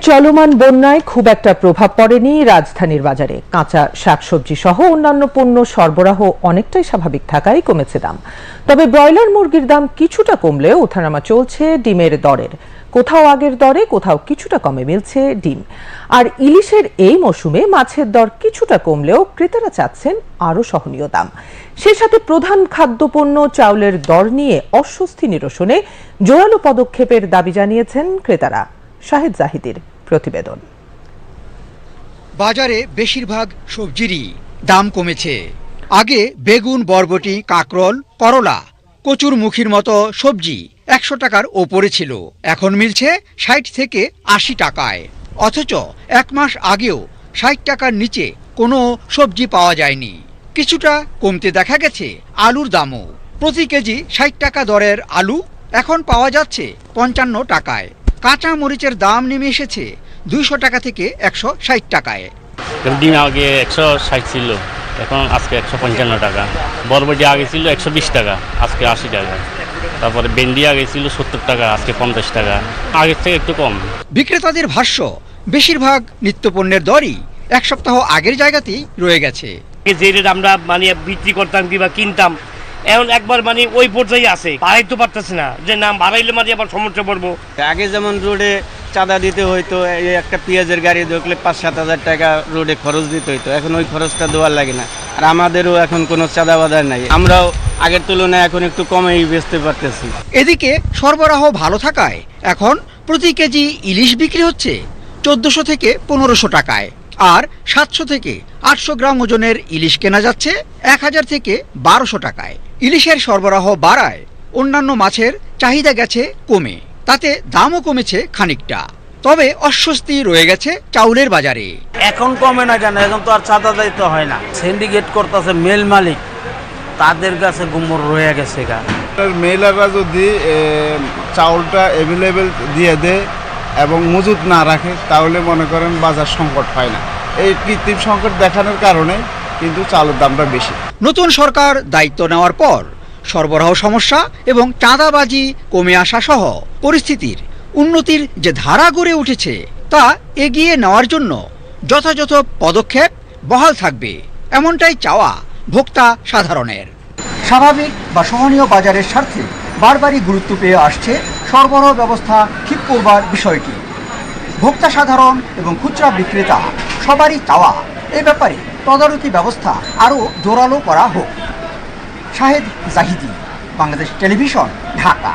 চলমান বন্যায় খুব একটা প্রভাব পড়েনি রাজধানীর বাজারে। কাঁচা শাকসবজি সহ অন্যান্য পণ্য সরবরাহ অনেকটাই স্বাভাবিক থাকায় কমেছে দাম। তবে ব্রয়লার মুরগির দাম কিছুটা কমলেও ওঠানামা চলছে ডিমের দরের। কোথাও আগের দরে, কোথাও কিছুটা কমে মিলছে ডিম। আর ইলিশের এই মৌসুমে মাছের দর কিছুটা কমলেও ক্রেতারা চাচ্ছেন আরও সহনীয় দাম। সেই সাথে প্রধান খাদ্যপণ্য চাউলের দর নিয়ে অস্বস্তি নিরসনে জোরালো পদক্ষেপের দাবি জানিয়েছেন ক্রেতারা। শাহেদ জাহিদের প্রতিবেদন। বাজারে বেশিরভাগ সবজিরই দাম কমেছে। আগে বেগুন, বরবটি, কাঁকরোল, করলা, কচুরমুখীর মতো সবজি 100 টাকার ওপরে ছিল। এখন মিলছে 60 থেকে 80 টাকায়। অথচ 1 মাস আগেও 60 টাকার নিচে কোনো সবজি পাওয়া যায়নি। কিছুটা কমতে দেখা গেছে আলুর দামও। প্রতি কেজি 60 টাকা দরের আলু এখন পাওয়া যাচ্ছে 55 টাকায়। কাঁচা মরিচের দাম নেমে এসেছে 200 টাকা থেকে 160 টাকায়। ডিম আগে 160 ছিল, এখন আজকে 155 টাকা। বরবটি আগে ছিল 120 টাকা, আজকে 80 টাকা। তারপরে ভেন্ডি আগে ছিল 70 টাকা, আজকে 50 টাকা। আগের থেকে একটু কম। বিক্রেতাদের ভাষ্য, বেশিরভাগ নিত্যপণ্যের দরই 1 সপ্তাহ আগের জায়গাতেই রয়ে গেছে। যে রেট আমরা বিক্রি করতাম কিংবা কিনতাম, এখন একবার ওই পর্যায়ে আছে, বাড়াইতে পারতেছে না। যে নাম বাড়াইলে আবার সমস্যা পড়বো। আগে যেমন রোডে চাঁদা দিতে হইতো, এই একটা পেঁয়াজের গাড়ি ঢুকলে 5-7 হাজার টাকা রোডে খরচ দিতে হইতো, এখন ওই খরচটা দেওয়ার লাগে না। আর আমাদেরও এখন কোনো চাঁদা বাজার নাই, আমরাও আগের তুলনায় এখন একটু কমেই বেচতে পারতেছি। এদিকে সরবরাহ ভালো থাকায় এখন প্রতি কেজি ইলিশ বিক্রি হচ্ছে 1400 থেকে 1500 টাকায়। আর 700 থেকে 800 গ্রাম ওজনের ইলিশ কেনা যাচ্ছে 1000 থেকে 1200 টাকায়। ইলিশের সরবরাহ বাড়ায় অন্যান্য মাছের চাহিদা গেছে কমে, তাতে দামও কমেছে খানিকটা। তবে অস্বস্তি রয়ে গেছে চাউলের বাজারে। এখন কমে না কেন? এখন তো আর চাঁদা দিতে হয় না। সিন্ডিকেট করতেছে মেল মালিক, তাদের কাছে গুমর রয়ে গেছে। মেলাররা যদি চাউলটা অ্যাভেলেবেল দিয়ে দেয় এবং মজুত না রাখে, তাহলে মনে করেন বাজার সংকট হয় না। এই কৃত্রিম সংকট দেখানোর কারণে কিন্তু চালের দামটা বেশি। নতুন সরকার দায়িত্ব নেওয়ার পর সরবরাহ সমস্যা এবং চাঁদাবাজি কমে আসা সহ পরিস্থিতির উন্নতির যে ধারা গড়ে উঠেছে, তা এগিয়ে নেওয়ার জন্য যথাযথ পদক্ষেপ বহাল থাকবে, এমনটাই চাওয়া ভোক্তা সাধারণের। স্বাভাবিক বা সহনীয় বাজারের স্বার্থে বারবারই গুরুত্ব পেয়ে আসছে সরবরাহ ব্যবস্থা ঠিক করবার বিষয়টি। ভোক্তা সাধারণ এবং খুচরা বিক্রেতা সবারই চাওয়া এ ব্যাপারে তদারকি ব্যবস্থা আরও জোরালো করা হোক। শাহেদ জাহিদি, বাংলাদেশ টেলিভিশন, ঢাকা।